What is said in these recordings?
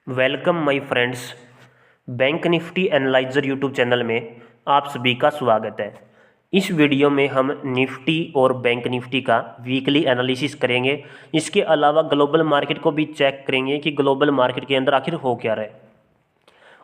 Welcome my friends. Bank Nifty analyser YouTube channel में आप सभी का स्वागत है। इस वीडियो में हम निफ्टी और बैंक निफ्टी का वीकली एनालिसिस करेंगे। इसके अलावा ग्लोबल मार्केट को भी चेक करेंगे कि ग्लोबल मार्केट के अंदर आखिर हो क्या रहा है।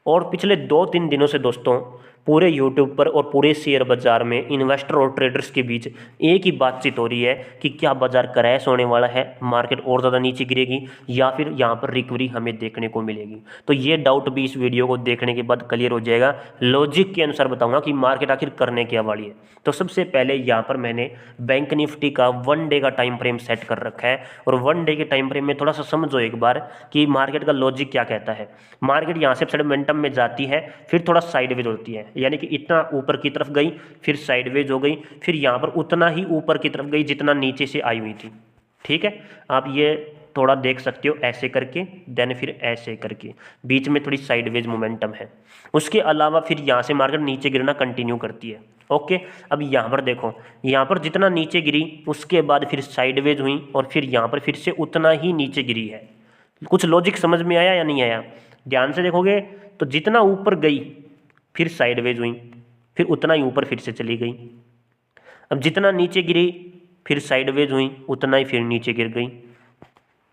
और पिछले 2-3 दिनों से दोस्तों पूरे यूट्यूब पर और पूरे शेयर बाजार में इन्वेस्टर और ट्रेडर्स के बीच एक ही बातचीत हो रही है कि क्या बाजार क्रैश होने वाला है, मार्केट और ज़्यादा नीचे गिरेगी या फिर यहाँ पर रिकवरी हमें देखने को मिलेगी। तो ये डाउट भी इस वीडियो को देखने के बाद क्लियर हो जाएगा। लॉजिक के अनुसार बताऊंगा कि मार्केट आखिर करने क्या वाली है। तो सबसे पहले यहाँ पर मैंने बैंक निफ्टी का 1 डे का टाइम फ्रेम सेट कर रखा है और 1 डे के टाइम फ्रेम में थोड़ा सा समझो एक बार कि मार्केट का लॉजिक क्या कहता है। मार्केट यहाँ से मोमेंटम में जाती है, फिर थोड़ा साइडवेज होती है, यानी कि इतना ऊपर की तरफ गई, फिर साइडवेज हो गई, फिर यहाँ पर उतना ही ऊपर की तरफ गई जितना नीचे से आई हुई थी। ठीक है, आप ये थोड़ा देख सकते हो ऐसे करके, देन फिर ऐसे करके, बीच में थोड़ी साइडवेज मोमेंटम है। उसके अलावा फिर यहाँ से मार्केट नीचे गिरना कंटिन्यू करती है। ओके, अब यहाँ पर देखो, यहाँ पर जितना नीचे गिरी उसके बाद फिर साइडवेज हुई और फिर यहाँ पर फिर से उतना ही नीचे गिरी है। कुछ लॉजिक समझ में आया या नहीं आया? ध्यान से देखोगे तो जितना ऊपर गई फिर साइडवेज हुई, फिर उतना ही ऊपर फिर से चली गई। अब जितना नीचे गिरी फिर साइडवेज हुई, उतना ही फिर नीचे गिर गई।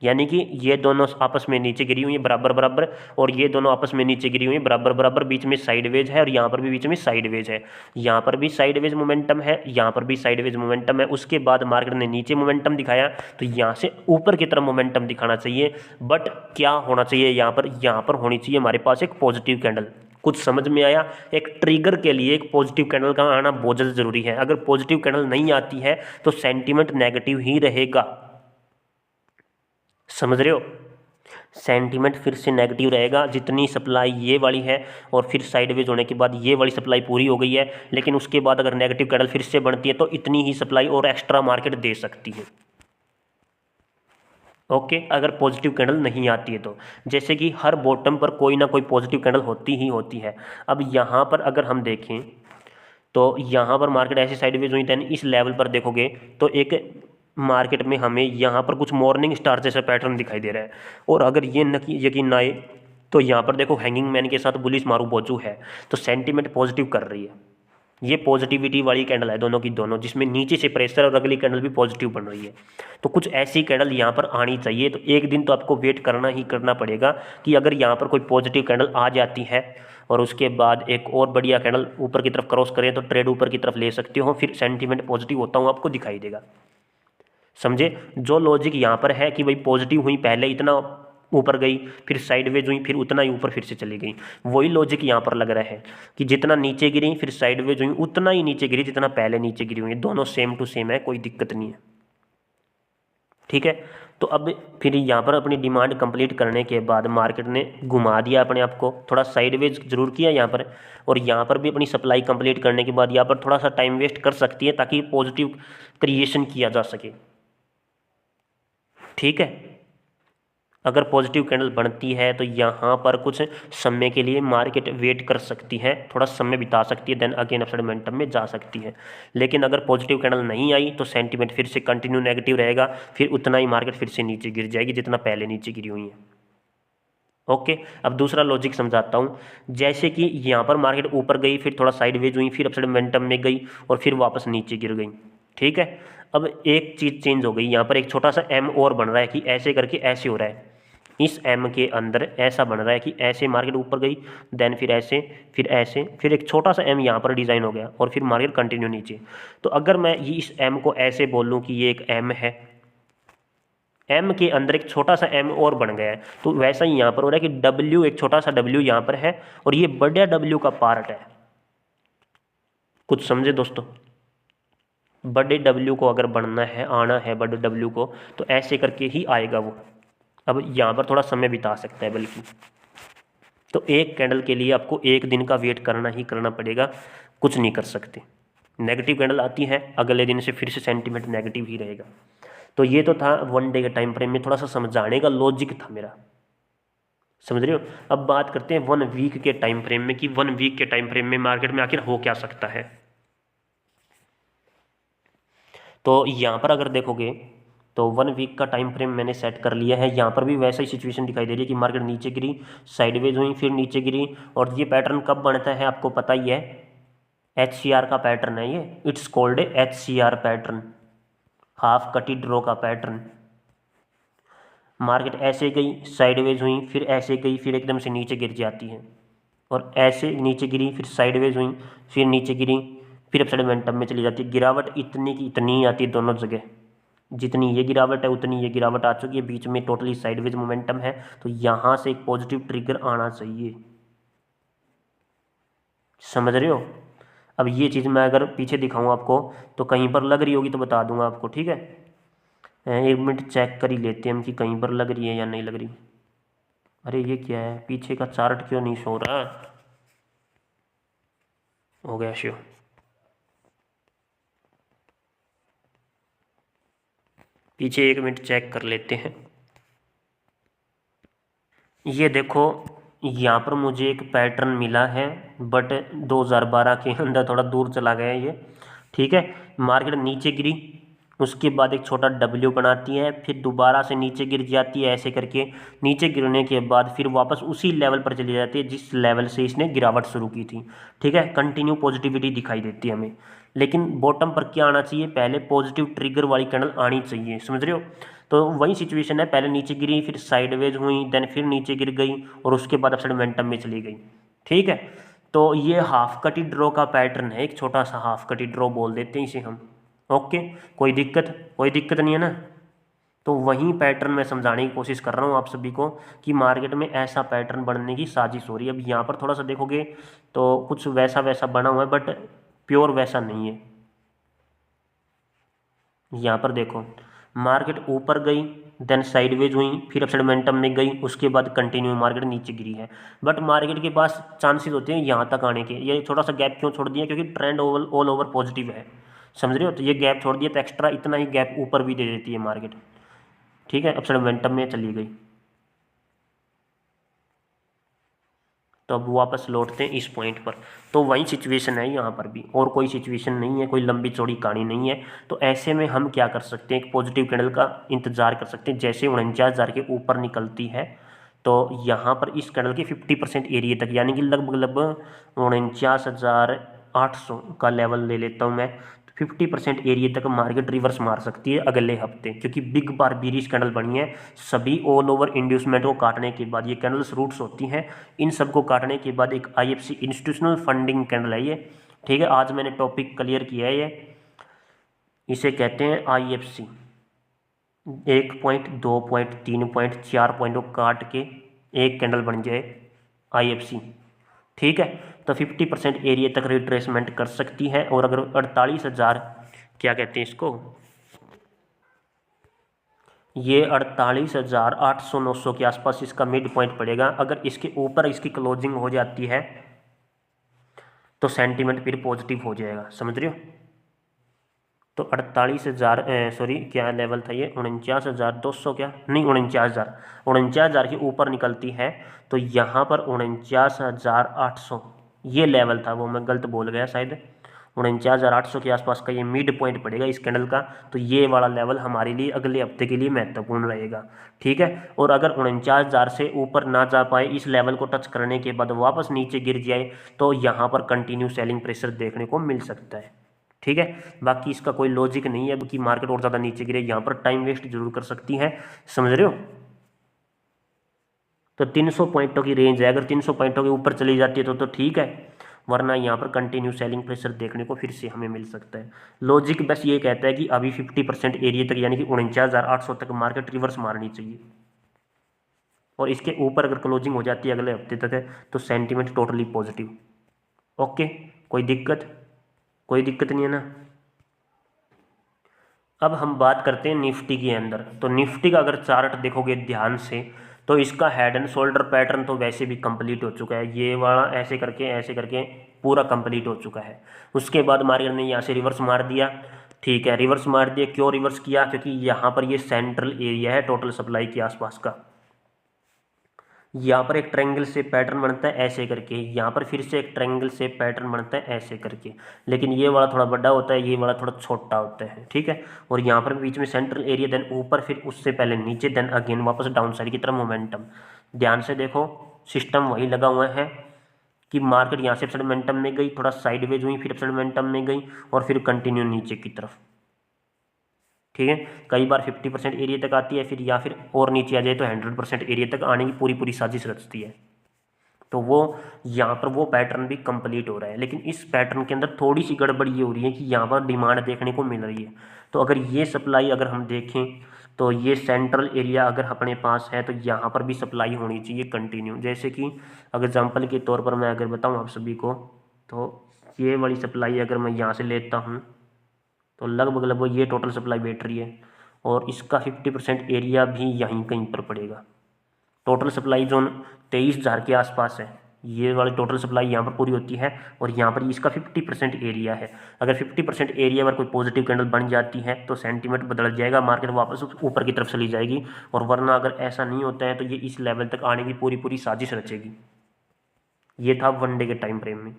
यानी कि ये दोनों आपस में नीचे गिरी हुई है बराबर बराबर, और ये दोनों आपस में नीचे गिरी हुई है बराबर बराबर। बीच में साइडवेज है और यहाँ पर भी बीच में साइडवेज है। यहाँ पर भी साइडवेज मोमेंटम है, यहाँ पर भी साइडवेज मोमेंटम है। उसके बाद मार्केट ने नीचे मोमेंटम दिखाया, तो यहाँ से ऊपर की तरफ मोमेंटम दिखाना चाहिए। बट क्या होना चाहिए यहाँ पर होनी चाहिए हमारे पास एक पॉजिटिव कैंडल। कुछ समझ में आया? एक ट्रिगर के लिए एक पॉजिटिव कैंडल का आना बहुत ज़्यादा जरूरी है। अगर पॉजिटिव कैंडल नहीं आती है तो सेंटीमेंट नेगेटिव ही रहेगा। समझ रहे हो? सेंटीमेंट फिर से नेगेटिव रहेगा। जितनी सप्लाई ये वाली है और फिर साइडवेज होने के बाद ये वाली सप्लाई पूरी हो गई है, लेकिन उसके बाद अगर नेगेटिव कैंडल फिर से बनती है तो इतनी ही सप्लाई और एक्स्ट्रा मार्केट दे सकती है। ओके, अगर पॉजिटिव कैंडल नहीं आती है तो, जैसे कि हर बॉटम पर कोई ना कोई पॉजिटिव कैंडल होती ही होती है। अब यहाँ पर अगर हम देखें तो यहाँ पर मार्केट ऐसे साइडवेज हुई, देन इस लेवल पर देखोगे तो एक मार्केट में हमें यहाँ पर कुछ मॉर्निंग स्टार जैसा पैटर्न दिखाई दे रहा है। और अगर ये यकीन ना आए तो यहाँ पर देखो हैंगिंग मैन के साथ बुलिश मारू बोजू है, तो सेंटीमेंट पॉजिटिव कर रही है। ये पॉजिटिविटी वाली कैंडल है दोनों की दोनों, जिसमें नीचे से प्रेशर और अगली कैंडल भी पॉजिटिव बन रही है। तो कुछ ऐसी कैंडल यहाँ पर आनी चाहिए। तो एक दिन तो आपको वेट करना ही करना पड़ेगा कि अगर यहाँ पर कोई पॉजिटिव कैंडल आ जाती है और उसके बाद एक और बढ़िया कैंडल ऊपर की तरफ क्रॉस करें तो ट्रेड ऊपर की तरफ ले सकते हो, फिर सेंटीमेंट पॉजिटिव होता हूँ आपको दिखाई देगा। समझे? जो लॉजिक यहाँ पर है कि भाई पॉजिटिव हुई, पहले इतना ऊपर गई, फिर साइडवेज हुई, फिर उतना ही ऊपर फिर से चली गई, वही लॉजिक यहाँ पर लग रहा है कि जितना नीचे गिरी फिर साइडवेज हुई, उतना ही नीचे गिरी जितना पहले नीचे गिरी हुई। दोनों सेम टू सेम है, कोई दिक्कत नहीं है। ठीक है, तो अब फिर यहाँ पर अपनी डिमांड कंप्लीट करने के बाद मार्केट ने घुमा दिया अपने आप को, थोड़ा साइडवेज जरूर किया यहाँ पर, और यहाँ पर भी अपनी सप्लाई कंप्लीट करने के बाद यहाँ पर थोड़ा सा टाइम वेस्ट कर सकती है ताकि पॉजिटिव क्रिएशन किया जा सके। ठीक है, अगर पॉजिटिव कैंडल बनती है तो यहाँ पर कुछ समय के लिए मार्केट वेट कर सकती है, थोड़ा समय बिता सकती है, देन अगेन अपसाइड मोमेंटम में जा सकती है। लेकिन अगर पॉजिटिव कैंडल नहीं आई तो सेंटीमेंट फिर से कंटिन्यू नेगेटिव रहेगा, फिर उतना ही मार्केट फिर से नीचे गिर जाएगी जितना पहले नीचे गिरी हुई है। ओके, अब दूसरा लॉजिक समझाता हूँ। जैसे कि यहाँ पर मार्केट ऊपर गई, फिर थोड़ा साइडवेज हुई, फिर अपसाइड मोमेंटम में गई और फिर वापस नीचे गिर गई। ठीक है, अब एक चीज़ चेंज हो गई, यहाँ पर एक छोटा सा एम और बन रहा है कि ऐसे करके ऐसे हो रहा है। इस एम के अंदर ऐसा बन रहा है कि ऐसे मार्केट ऊपर गई, देन फिर ऐसे, फिर ऐसे, फिर एक छोटा सा एम यहाँ पर डिज़ाइन हो गया और फिर मार्केट कंटिन्यू नीचे। तो अगर मैं ये इस एम को ऐसे बोलूँ कि ये एक एम है, एम के अंदर एक छोटा सा एम और बन गया है, तो वैसा ही यहाँ पर हो रहा है कि डब्ल्यू, एक छोटा सा डब्ल्यू यहाँ पर है और ये बड़ा डब्ल्यू का पार्ट है। कुछ समझे दोस्तों? बड़े डब्ल्यू को अगर बनना है, आना है बड़े डब्ल्यू को, तो ऐसे करके ही आएगा वो। अब यहाँ पर थोड़ा समय बिता सकता है बल्कि, तो एक कैंडल के लिए आपको एक दिन का वेट करना ही करना पड़ेगा, कुछ नहीं कर सकते। नेगेटिव कैंडल आती है, अगले दिन से फिर से सेंटीमेंट नेगेटिव ही रहेगा। तो ये तो था 1 डे के टाइम फ्रेम में थोड़ा सा समझाने का लॉजिक था मेरा। समझ रहे हो? अब बात करते हैं 1 वीक के टाइम फ्रेम में कि 1 वीक के टाइम फ्रेम में मार्केट में आखिर हो क्या सकता है। तो यहाँ पर अगर देखोगे तो 1 वीक का टाइम फ्रेम मैंने सेट कर लिया है। यहाँ पर भी वैसा ही सिचुएशन दिखाई दे रही है कि मार्केट नीचे गिरी, साइडवेज हुई, फिर नीचे गिरी। और ये पैटर्न कब बनता है आपको पता ही है, HCR का पैटर्न है ये, it's called HCR pattern, half कटी ड्रॉ का पैटर्न। मार्केट ऐसे गई, साइडवेज हुई, फिर ऐसे गई, फिर एकदम से नीचे गिर जाती है, और ऐसे नीचे गिरी, फिर साइडवेज हुई, फिर नीचे गिरी, फिर अपसाइड मोमेंटम में चली जाती है। गिरावट इतनी की इतनी आती है दोनों जगह, जितनी ये गिरावट है उतनी ये गिरावट आ चुकी है, बीच में टोटली साइडवेज मोमेंटम है। तो यहाँ से एक पॉजिटिव ट्रिगर आना चाहिए, समझ रहे हो। अब ये चीज़ मैं अगर पीछे दिखाऊँ आपको तो कहीं पर लग रही होगी तो बता दूंगा आपको, ठीक है। 1 मिनट चेक कर ही लेते हैं हम कि कहीं पर लग रही है या नहीं लग रही। अरे ये क्या है, पीछे का चार्ट क्यों नहीं शो रहा, हो गया शो। पीछे 1 मिनट चेक कर लेते हैं। ये देखो, यहाँ पर मुझे एक पैटर्न मिला है, बट 2012 के अंदर थोड़ा दूर चला गया ये, ठीक है। मार्केट नीचे गिरी, उसके बाद एक छोटा डब्ल्यू बनाती है, फिर दोबारा से नीचे गिर जाती है ऐसे करके। नीचे गिरने के बाद फिर वापस उसी लेवल पर चली जाती है जिस लेवल से इसने गिरावट शुरू की थी, ठीक है। कंटिन्यू पॉजिटिविटी दिखाई देती है हमें, लेकिन बॉटम पर क्या आना चाहिए, पहले पॉजिटिव ट्रिगर वाली कैंडल आनी चाहिए, समझ रहे हो। तो वही सिचुएशन है, पहले नीचे गिरी, फिर साइडवेज हुई, देन फिर नीचे गिर गई, और उसके बाद अपसाइड मोमेंटम में चली गई, ठीक है। तो ये हाफ कटी ड्रॉ का पैटर्न है, एक छोटा सा हाफ कटी ड्रॉ बोल देते हैं इसे हम। ओके, कोई दिक्कत नहीं है ना। तो वही पैटर्न मैं समझाने की कोशिश कर रहा हूँ आप सभी को कि मार्केट में ऐसा पैटर्न बनने की साजिश हो रही है। अब यहाँ पर थोड़ा सा देखोगे तो कुछ वैसा वैसा बना हुआ है, बट प्योर वैसा नहीं है। यहाँ पर देखो, मार्केट ऊपर गई, देन साइडवेज हुई, फिर अपसाइड मोमेंटम में गई, उसके बाद कंटिन्यू मार्केट नीचे गिरी है। बट मार्केट के पास चांसेस होते हैं यहाँ तक आने के। ये थोड़ा सा गैप क्यों छोड़ दिया, क्योंकि ट्रेंड ऑल ओवर पॉजिटिव है, समझ रहे हो। तो ये गैप छोड़ दिया तो एक्स्ट्रा इतना ही गैप ऊपर भी दे देती है मार्केट, ठीक है। अपसाइड मोमेंटम में चली गई। तो अब वापस लौटते हैं इस पॉइंट पर। तो वही सिचुएशन है यहाँ पर भी, और कोई सिचुएशन नहीं है, कोई लंबी चौड़ी कहानी नहीं है। तो ऐसे में हम क्या कर सकते हैं, एक पॉजिटिव कैंडल का इंतजार कर सकते हैं। जैसे 49,000 के ऊपर निकलती है तो यहाँ पर इस कैंडल के 50% एरिया तक, यानी कि लगभग 49,800 का लेवल ले लेता हूँ मैं, 50% एरिया तक मार्केट रिवर्स मार सकती है अगले हफ्ते, क्योंकि बिग बार बीरिश कैंडल बनी है। सभी ऑल ओवर इंड्यूसमेंट को काटने के बाद, ये कैंडल्स रूट्स होती हैं, इन सब को काटने के बाद एक IFC इंस्टीट्यूशनल फंडिंग कैंडल है ये, ठीक है। आज मैंने टॉपिक क्लियर किया है ये, इसे कहते हैं IFC। 1 point, 2 point, 3 point, 4 point को काट के एक कैंडल बन जाए IFC, ठीक है। तो 50% एरिया तक रिट्रेसमेंट कर सकती है। और अगर 48,000, क्या कहते हैं इसको, ये 48,800-900 के आसपास इसका मिड पॉइंट पड़ेगा। अगर इसके ऊपर इसकी क्लोजिंग हो जाती है तो सेंटीमेंट फिर पॉजिटिव हो जाएगा, समझ रहे हो। तो 48,000, सॉरी क्या लेवल था ये, 49,200, क्या नहीं, 49,000 के ऊपर निकलती है तो यहाँ पर 49,800 ये लेवल था, वो मैं गलत बोल गया शायद। 49,800 के आसपास का ये मिड पॉइंट पड़ेगा इस कैंडल का। तो ये वाला लेवल हमारे लिए अगले हफ्ते के लिए महत्वपूर्ण रहेगा, ठीक है। और अगर 49,000 से ऊपर ना जा पाए, इस लेवल को टच करने के बाद वापस नीचे गिर जाए, तो यहाँ पर कंटिन्यू सेलिंग प्रेशर देखने को मिल सकता है, ठीक है। बाकी इसका कोई लॉजिक नहीं है कि मार्केट और ज़्यादा नीचे गिरे, यहाँ पर टाइम वेस्ट जरूर कर सकती है, समझ रहे हो। तो 300 पॉइंटों की रेंज है, अगर 300 पॉइंटों के ऊपर चली जाती है तो ठीक है, वरना यहाँ पर कंटिन्यू सेलिंग प्रेशर देखने को फिर से हमें मिल सकता है। लॉजिक बस ये कहता है कि अभी 50% एरिया तक, यानी कि 49,800 तक मार्केट रिवर्स मारनी चाहिए, और इसके ऊपर अगर क्लोजिंग हो जाती है अगले हफ्ते तक है तो सेंटीमेंट टोटली पॉजिटिव। ओके, कोई दिक्कत नहीं है ना। अब हम बात करते हैं निफ्टी के अंदर। तो निफ्टी का अगर चार्ट देखोगे ध्यान से तो इसका हेड एंड शोल्डर पैटर्न तो वैसे भी कंप्लीट हो चुका है, ये वाला ऐसे करके पूरा कंप्लीट हो चुका है। उसके बाद मार्केट ने यहाँ से रिवर्स मार दिया, ठीक है, रिवर्स मार दिया। क्यों रिवर्स किया, क्योंकि यहाँ पर ये सेंट्रल एरिया है टोटल सप्लाई के आसपास का, यहाँ पर एक ट्रायंगल से पैटर्न बनता है ऐसे करके, यहाँ पर फिर से एक ट्रायंगल से पैटर्न बनता है ऐसे करके, लेकिन ये वाला थोड़ा बड़ा होता है, ये वाला थोड़ा छोटा होता है, ठीक है। और यहाँ पर बीच में सेंट्रल एरिया, देन ऊपर, फिर उससे पहले नीचे, देन अगेन वापस डाउन साइड की तरफ मोमेंटम। ध्यान से देखो, सिस्टम वही लगा हुआ है कि मार्केट यहाँ से अपसाइड मोमेंटम में गई, थोड़ा साइडवेज हुई, फिर अपसाइड मोमेंटम में गई और फिर कंटिन्यू नीचे की तरफ, ठीक है। कई बार 50% एरिया तक आती है, फिर या फिर और नीचे आ जाए तो 100% एरिया तक आने की पूरी पूरी साजिश रचती है। तो वो यहाँ पर वो पैटर्न भी कंप्लीट हो रहा है, लेकिन इस पैटर्न के अंदर थोड़ी सी गड़बड़ी ये हो रही है कि यहाँ पर डिमांड देखने को मिल रही है। तो अगर ये सप्लाई अगर हम देखें तो ये सेंट्रल एरिया अगर अपने पास है तो यहाँ पर भी सप्लाई होनी चाहिए कंटिन्यू। जैसे कि एग्जाम्पल के तौर पर मैं अगर बताऊँ आप सभी को, तो ये वाली सप्लाई अगर मैं यहाँ से लेता हूँ तो लगभग ये टोटल सप्लाई बैठ रही है, और इसका 50% एरिया भी यहीं कहीं पर पड़ेगा। टोटल सप्लाई जोन 23,000 के आसपास है, ये वाली टोटल सप्लाई यहाँ पर पूरी होती है, और यहाँ पर इसका 50% एरिया है। अगर 50% एरिया पर कोई पॉजिटिव कैंडल बन जाती है तो सेंटीमेंट बदल जाएगा, मार्केट वापस ऊपर की तरफ चली जाएगी, और वरना अगर ऐसा नहीं होता है तो ये इस लेवल तक आने की पूरी पूरी साजिश रचेगी। ये था 1 डे के टाइम फ्रेम में।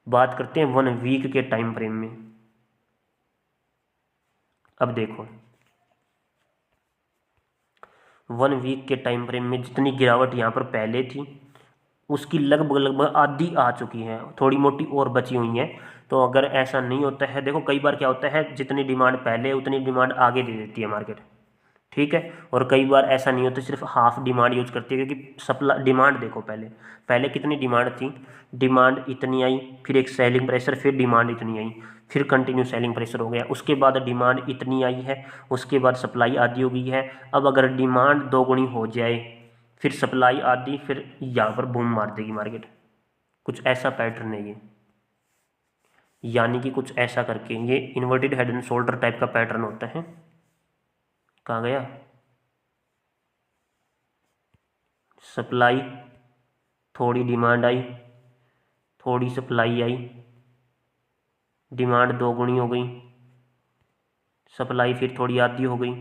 बात करते हैं 1 वीक के टाइम फ्रेम में। अब देखो 1 वीक के टाइम फ्रेम में जितनी गिरावट यहाँ पर पहले थी उसकी लगभग आधी आ चुकी है, थोड़ी मोटी और बची हुई है। तो अगर ऐसा नहीं होता है, देखो कई बार क्या होता है, जितनी डिमांड पहले उतनी डिमांड आगे दे देती है मार्केट, ठीक है। और कई बार ऐसा नहीं होता, सिर्फ हाफ डिमांड यूज करती है, क्योंकि सप्लाई डिमांड देखो पहले पहले कितनी डिमांड थी, डिमांड इतनी आई, फिर एक सेलिंग प्रेशर, फिर डिमांड इतनी आई, फिर कंटिन्यू सेलिंग प्रेशर हो गया, उसके बाद डिमांड इतनी आई है, उसके बाद सप्लाई आधी हो गई है। अब अगर डिमांड दोगुनी हो जाए, फिर सप्लाई आधी, फिर यहाँ पर बूम मार देगी मार्केट। कुछ ऐसा पैटर्न है ये, यानी कि कुछ ऐसा करके ये inverted head and shoulder type का पैटर्न होता है। कहाँ गया, सप्लाई, थोड़ी डिमांड आई, थोड़ी सप्लाई आई, डिमांड दोगुनी हो गई, सप्लाई फिर थोड़ी आधी हो गई,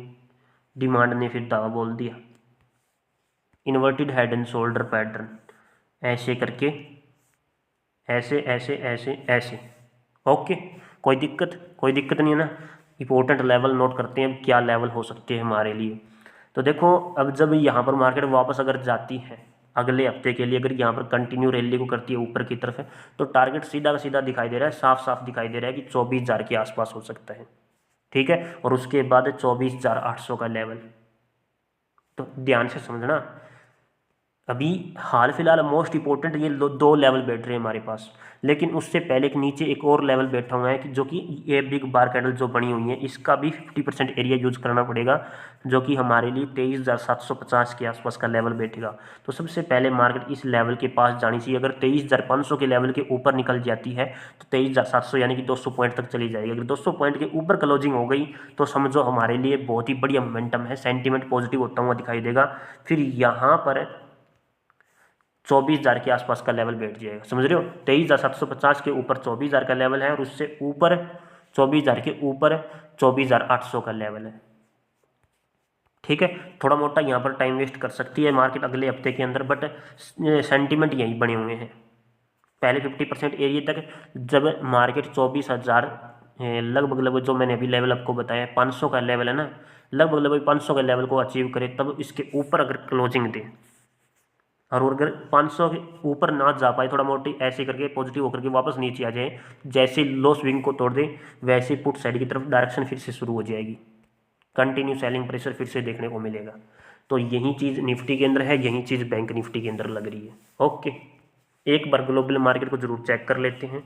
डिमांड ने फिर दावा बोल दिया। Inverted head and shoulder pattern ऐसे करके, ऐसे ऐसे ऐसे ऐसे, ओके। कोई दिक्कत नहीं है ना। इंपॉर्टेंट लेवल नोट करते हैं, क्या लेवल हो सकते हैं हमारे लिए। तो देखो अब जब यहाँ पर मार्केट वापस अगर जाती है अगले हफ्ते के लिए, अगर यहाँ पर कंटिन्यू रैली को करती है ऊपर की तरफ है, तो टारगेट सीधा का सीधा दिखाई दे रहा है, साफ साफ दिखाई दे रहा है कि 24,000 के आसपास हो सकता है, ठीक है। और उसके बाद 24,800 का लेवल। तो ध्यान से समझना, अभी हाल फिलहाल मोस्ट इंपॉर्टेंट ये दो लेवल बैठ रहे हैं हमारे पास, लेकिन उससे पहले एक नीचे एक और लेवल बैठा हुआ है कि जो कि ये बिग बार कैंडल जो बनी हुई है, इसका भी 50% एरिया यूज करना पड़ेगा, जो कि हमारे लिए 23,750 के आसपास का लेवल बैठेगा। तो सबसे पहले मार्केट इस लेवल के पास जानी चाहिए। अगर 23,500 के लेवल के ऊपर निकल जाती है तो 23,700 यानी कि 200 पॉइंट तक चली जाएगी। अगर 200 पॉइंट के ऊपर क्लोजिंग हो गई तो समझो हमारे लिए बहुत ही बढ़िया मोमेंटम है, सेंटीमेंट पॉजिटिव होता हुआ दिखाई देगा। फिर यहाँ पर 24,000 के आसपास का लेवल बैठ जाएगा, समझ रहे हो। 23,750 के ऊपर 24,000 का लेवल है, और उससे ऊपर 24,000 के ऊपर 24,800 का लेवल है, ठीक है। थोड़ा मोटा यहाँ पर टाइम वेस्ट कर सकती है मार्केट अगले हफ्ते के अंदर, बट सेंटीमेंट यही बने हुए हैं। पहले 50% एरिया तक जब मार्केट 24,000 लगभग जो मैंने अभी लेवल आपको बताया 500 का लेवल है ना, लगभग 500 का लेवल को अचीव करे, तब इसके ऊपर अगर क्लोजिंग दे, और अगर 500 के ऊपर ना जा पाए, थोड़ा मोटी ऐसे करके पॉजिटिव होकर के वापस नीचे आ जाए, जैसे लो स्विंग को तोड़ दे, वैसे पुट साइड की तरफ डायरेक्शन फिर से शुरू हो जाएगी, कंटिन्यू सेलिंग प्रेशर फिर से देखने को मिलेगा। तो यही चीज़ निफ्टी के अंदर है, यही चीज़ बैंक निफ्टी के अंदर लग रही है, ओके। एक बार ग्लोबल मार्केट को जरूर चेक कर लेते हैं,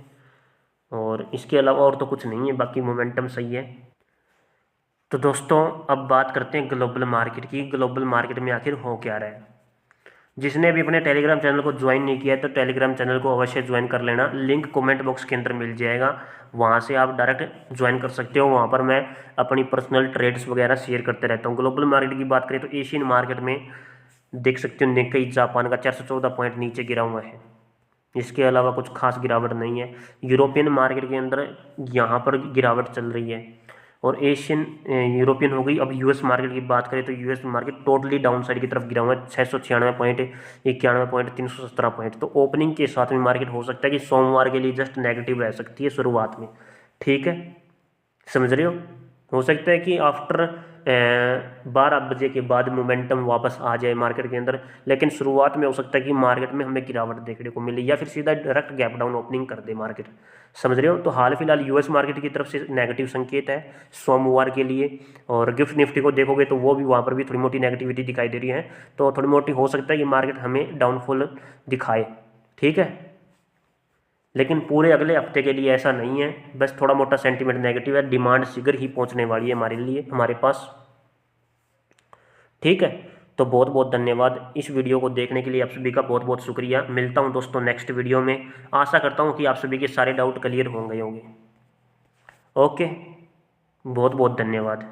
और इसके अलावा और तो कुछ नहीं है, बाकी मोमेंटम सही है। तो दोस्तों अब बात करते हैं ग्लोबल मार्केट की। ग्लोबल मार्केट में आखिर हो क्या रहा है। जिसने भी अपने टेलीग्राम चैनल को ज्वाइन नहीं किया है तो टेलीग्राम चैनल को अवश्य ज्वाइन कर लेना, लिंक कमेंट बॉक्स के अंदर मिल जाएगा, वहाँ से आप डायरेक्ट ज्वाइन कर सकते हो। वहाँ पर मैं अपनी पर्सनल ट्रेड्स वगैरह शेयर करते रहता हूँ। ग्लोबल मार्केट की बात करें तो एशियन मार्केट में देख सकते हो निक्केई जापान का 414 पॉइंट नीचे गिरा हुआ है, इसके अलावा कुछ खास गिरावट नहीं है। यूरोपियन मार्केट के अंदर यहाँ पर गिरावट चल रही है, और एशियन यूरोपियन हो गई। अब यूएस मार्केट की बात करें तो US market totally down side की तरफ गिरा हुआ है, 696 पॉइंट, 91 पॉइंट, 317 पॉइंट। तो ओपनिंग के साथ में मार्केट हो सकता है कि सोमवार के लिए जस्ट नेगेटिव रह सकती है शुरुआत में, ठीक है, समझ रहे हो सकता है कि आफ्टर 12 बजे के बाद मोमेंटम वापस आ जाए मार्केट के अंदर, लेकिन शुरुआत में हो सकता है कि मार्केट में हमें गिरावट देखने को मिले या फिर सीधा डायरेक्ट गैप डाउन ओपनिंग कर दे मार्केट, समझ रहे हो। तो हाल फिलहाल यूएस मार्केट की तरफ से नेगेटिव संकेत है सोमवार के लिए। और गिफ्ट निफ्टी को देखोगे तो वो भी वहाँ पर भी थोड़ी मोटी नेगेटिविटी दिखाई दे रही है, तो थोड़ी मोटी हो सकता है कि मार्केट हमें डाउनफॉल दिखाए, ठीक है। लेकिन पूरे अगले हफ्ते के लिए ऐसा नहीं है, बस थोड़ा मोटा सेंटीमेंट नेगेटिव है, डिमांड शीघ्र ही पहुंचने वाली है हमारे लिए, हमारे पास, ठीक है। तो बहुत बहुत धन्यवाद इस वीडियो को देखने के लिए, आप सभी का बहुत बहुत शुक्रिया। मिलता हूं दोस्तों नेक्स्ट वीडियो में, आशा करता हूं कि आप सभी के सारे डाउट क्लियर हो गए होंगे। ओके, बहुत बहुत धन्यवाद।